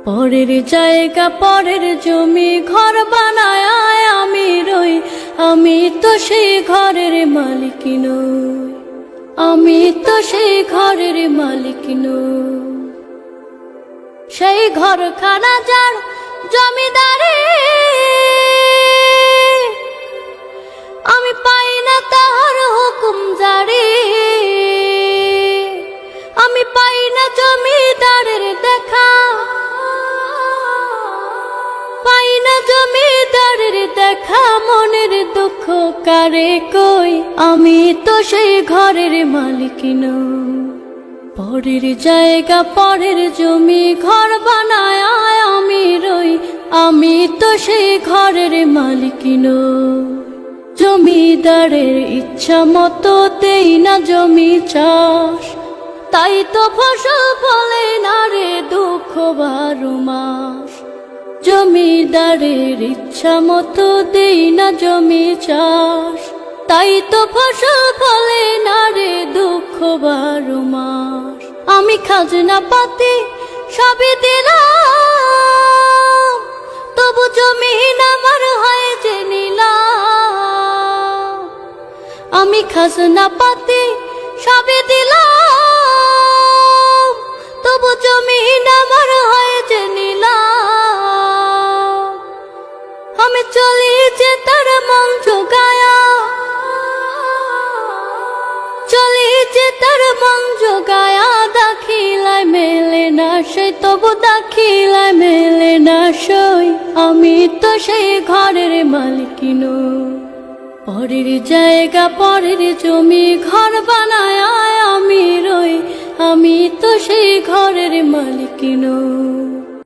পরের জায়গা পরের জমি ঘর বানায় আমি রই, আমি তো সেই ঘরের মালিক নই, আমি তো সেই ঘরের মালিক নই। সেই ঘরখানা যার জমিদারি, আমি পাই না তাহার হুকুম জারি, আমি পাই না জমিদারের দেখা, পাই না জমিদারের দেখা, মনের দুঃখ কারে কই, আমি তো সেই ঘরের মালিক নই। পরের জায়গা পরের জমি ঘর বানায় আমি রই, আমি তো সেই ঘরের মালিক নই। জমিদারের ইচ্ছা মতো দেই না জমি চাষ, তাই তো ফসল ফলে না রে দুঃখ 12 মাস। জমিদারের ইচ্ছা মতো দেই না জমি চাষ, তাই তো ফসল ফলে না রে দুঃখ 12 মাস। আমি খাজনা পাতি সবই দিলাম, তবু জমিন আমার হয় যে নিলাম। আমি খাজনা পাতি সবই দিলাম, তবু জমিন আমার হয় যে নিলাম। আমি চলি যে তার মন জোগায়া, চলি যে তার মন জোগায়া, দাখিলায় মেলে না সই, তবু দাখিলায় মেলে না সই, আমি তো সেই ঘরের মালিক নই। পরের জায়গা পরের জমি ঘর বানায় আমি রই, আমি তো সেই ঘরের মালিক নই।